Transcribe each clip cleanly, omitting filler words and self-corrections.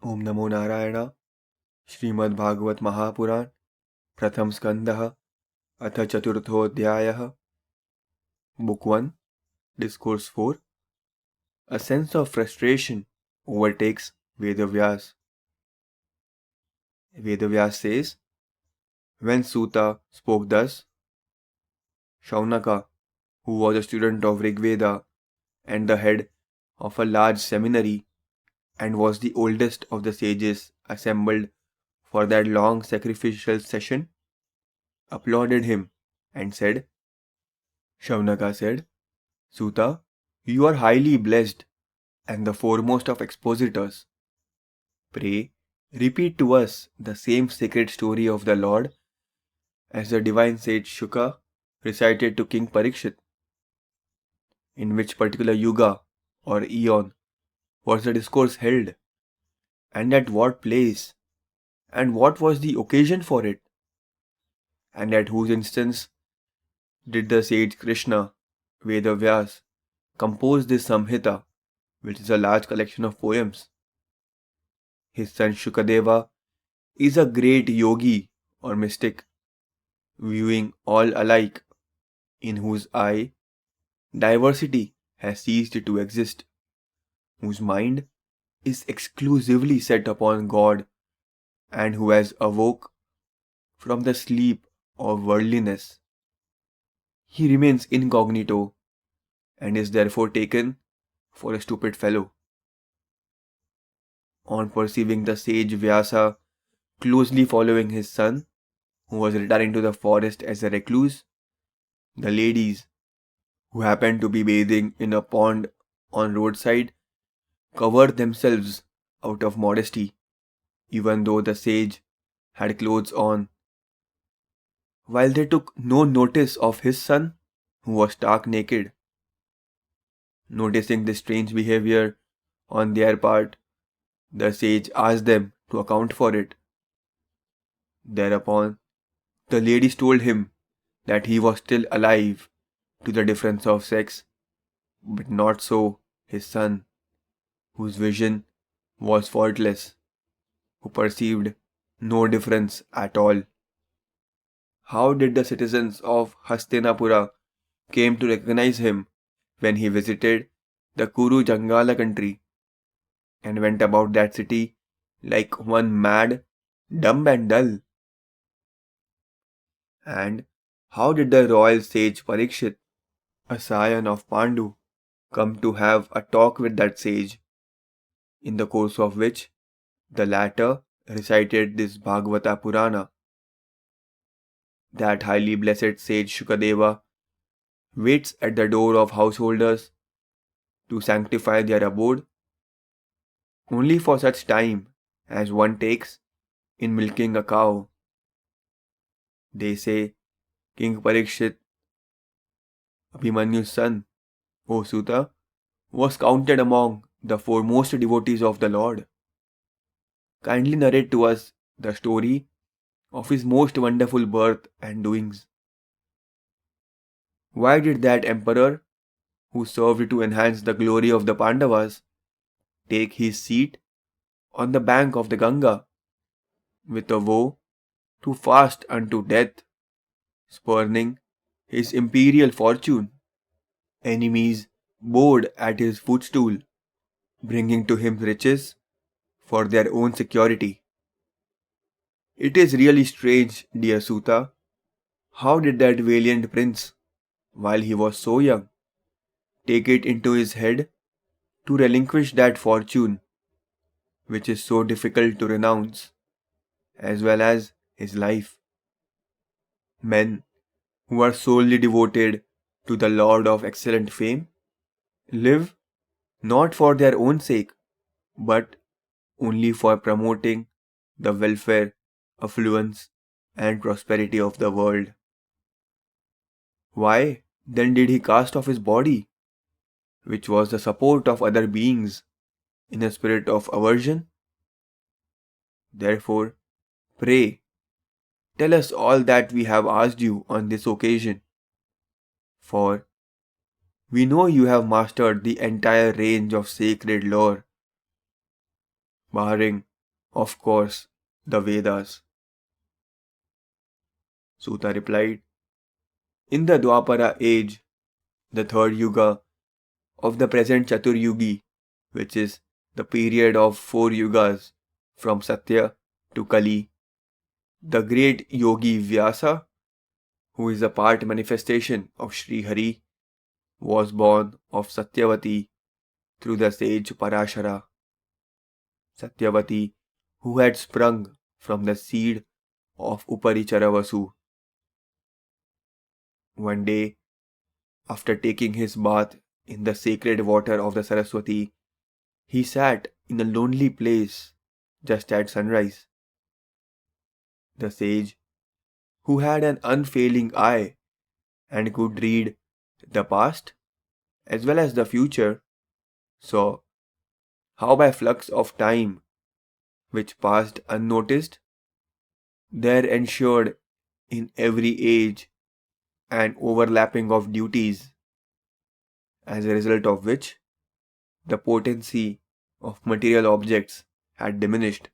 Om Namo Narayana. Srimad Bhagavatam Mahapurana. Pratham Skandha. Atha Chaturthodhyayah. Book 1. Discourse 4. A sense of frustration overtakes Vedavyasa. Vedavyasa says, when Suta spoke thus, Saunaka, who was a student of Rig Veda and the head of a large seminary and was the oldest of the sages assembled for that long sacrificial session, applauded him and said, Saunaka said, Suta, you are highly blessed and the foremost of expositors. Pray, repeat to us the same sacred story of the Lord as the divine sage Shuka recited to King Parikshit. In which particular yuga or eon was the discourse held, and at what place, and what was the occasion for it, and at whose instance did the sage Krishna, Vedavyasa, compose this Samhita, which is a large collection of poems. His son Shukadeva is a great yogi or mystic, viewing all alike, in whose eye diversity has ceased to exist, whose mind is exclusively set upon God, and who has awoke from the sleep of worldliness. He remains incognito and is therefore taken for a stupid fellow. On perceiving the sage Vyasa closely following his son, who was returning to the forest as a recluse, the ladies, who happened to be bathing in a pond on roadside, covered themselves out of modesty, even though the sage had clothes on, while they took no notice of his son, who was stark naked. Noticing this strange behavior on their part, the sage asked them to account for it. Thereupon, the ladies told him that he was still alive to the difference of sex, but not so his son, whose vision was faultless, who perceived no difference at all. How did the citizens of Hastinapura came to recognize him when he visited the Kuru Jangala country and went about that city like one mad, dumb and dull? And how did the royal sage Parikshit, a scion of Pandu, come to have a talk with that sage, in the course of which the latter recited this Bhagavata Purana? That highly blessed sage Shukadeva waits at the door of householders to sanctify their abode only for such time as one takes in milking a cow. They say King Parikshit, Abhimanyu's son, O Suta, was counted among the foremost devotees of the Lord. Kindly narrate to us the story of his most wonderful birth and doings. Why did that emperor, who served to enhance the glory of the Pandavas, take his seat on the bank of the Ganga, with a vow to fast unto death, spurning his imperial fortune? Enemies bowed at his footstool, bringing to him riches for their own security. It is really strange, dear Suta, how did that valiant prince, while he was so young, take it into his head to relinquish that fortune which is so difficult to renounce, as well as his life? Men who are solely devoted to the Lord of excellent fame live not for their own sake, but only for promoting the welfare, affluence, and prosperity of the world. Why then did he cast off his body, which was the support of other beings, in a spirit of aversion? Therefore, pray, tell us all that we have asked you on this occasion, for we know you have mastered the entire range of sacred lore, barring Of course, the Vedas. Suta replied, in the Dwapara age, the third yuga of the present Chaturyugi, which is the period of 4 yugas from Satya to Kali, the great yogi Vyasa, who is a part manifestation of Sri Hari, was born of Satyavati through the sage Parashara. Satyavati, who had sprung from the seed of Uparichara. One day, after taking his bath in the sacred water of the Saraswati, he sat in a lonely place just at sunrise. The sage, who had an unfailing eye and could read the past as well as the future, saw how by flux of time, which passed unnoticed, there ensured in every age an overlapping of duties, as a result of which the potency of material objects had diminished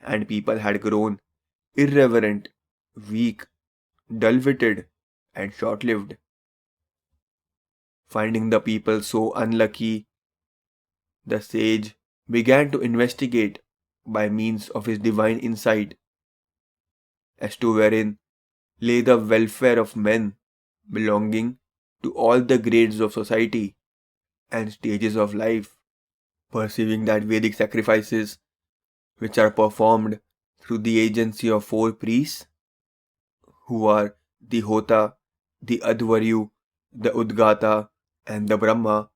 and people had grown irreverent, weak, dull-witted, and short-lived. Finding the people so unlucky, the sage began to investigate by means of his divine insight as to wherein lay the welfare of men belonging to all the grades of society and stages of life, perceiving that Vedic sacrifices, which are performed through the agency of 4 priests, who are the Hota, the Advaryu, the Udgata, and the Brahma,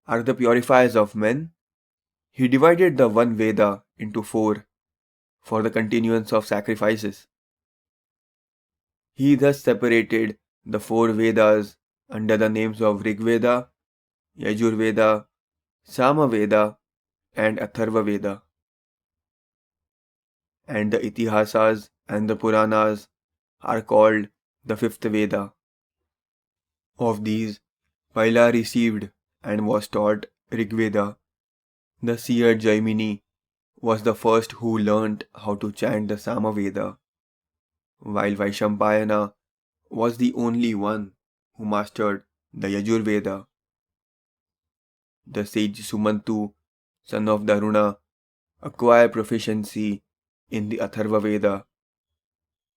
are the purifiers of men, he divided the one Veda into 4 for the continuance of sacrifices. He thus separated the 4 Vedas under the names of Rigveda, Yajurveda, Samaveda, and Atharvaveda, and the Itihasas and the Puranas are called the 5th Veda. Of these, Paila received and was taught Rigveda. The seer Jaimini was the first who learnt how to chant the Samaveda, while Vaishampayana was the only one who mastered the Yajurveda. The sage Sumantu, son of Daruna, acquired proficiency in the Atharvaveda,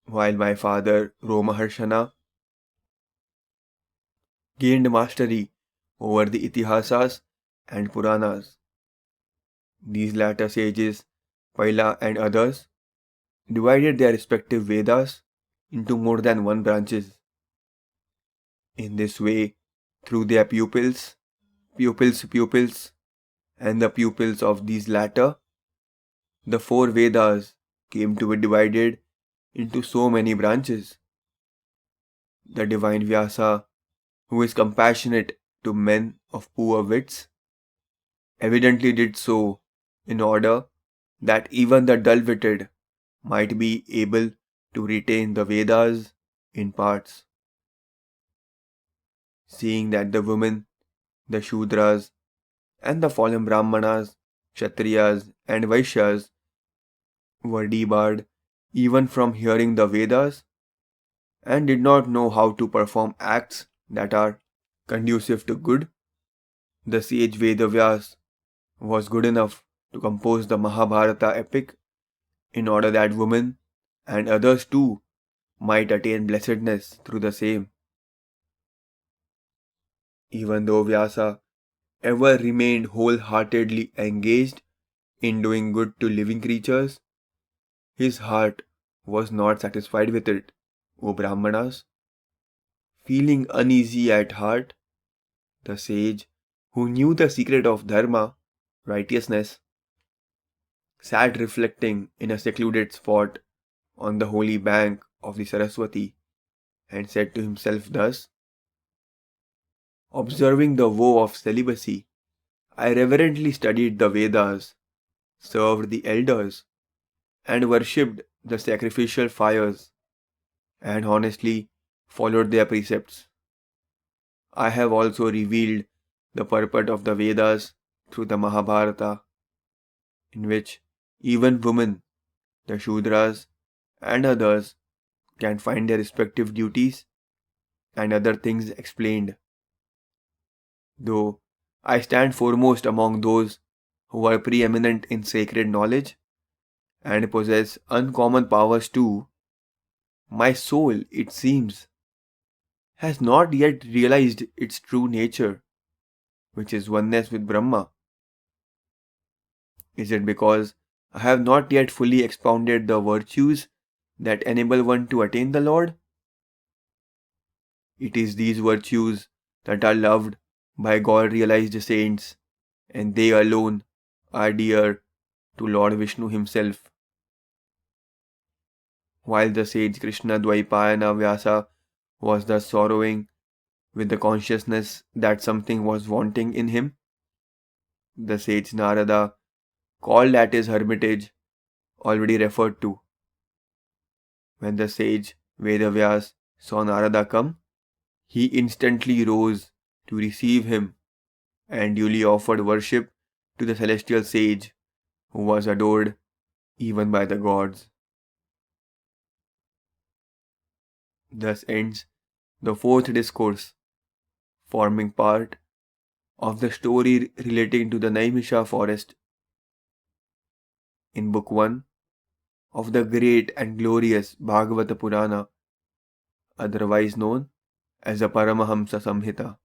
while my father Romaharshana gained mastery over the Itihasas and Puranas. These latter sages, Paila and others, divided their respective Vedas into more than one branches. In this way, through their pupils, and the pupils of these latter, the 4 Vedas came to be divided into so many branches. The divine Vyasa, who is compassionate to men of poor wits, evidently did so in order that even the dull-witted might be able to retain the Vedas in parts. Seeing that the women, the Shudras, and the fallen Brahmanas, Kshatriyas, and Vaishyas were debarred even from hearing the Vedas and did not know how to perform acts that are conducive to good, the sage Vedavyasa was good enough to compose the Mahabharata epic in order that women and others too might attain blessedness through the same. Even though Vyasa ever remained wholeheartedly engaged in doing good to living creatures, his heart was not satisfied with it, O Brahmanas. Feeling uneasy at heart, the sage, who knew the secret of dharma, righteousness, sat reflecting in a secluded spot on the holy bank of the Saraswati and said to himself thus, observing the woe of celibacy, I reverently studied the Vedas, served the elders, and worshipped the sacrificial fires, and honestly followed their precepts. I have also revealed the purport of the Vedas through the Mahabharata, in which Even women, the Shudras, and others can find their respective duties and other things explained. Though I stand foremost among those who are preeminent in sacred knowledge and possess uncommon powers too, my soul, it seems, has not yet realized its true nature, which is oneness with Brahma. Is it because I have not yet fully expounded the virtues that enable one to attain the Lord? It is these virtues that are loved by God realized saints, and they alone are dear to Lord Vishnu himself. While the sage Krishna Dvaipayana Vyasa was thus sorrowing with the consciousness that something was wanting in him, the sage Narada, called at his hermitage, already referred to. When the sage Vedavyasa saw Narada come, he instantly rose to receive him and duly offered worship to the celestial sage, who was adored even by the gods. Thus ends the fourth discourse, forming part of the story relating to the Naimisha forest in Book 1 of the great and glorious Bhagavata Purana, otherwise known as the Paramahamsa Samhita.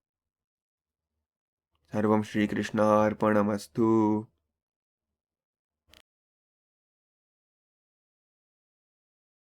Sarvam Shri Krishna Arpanamastu.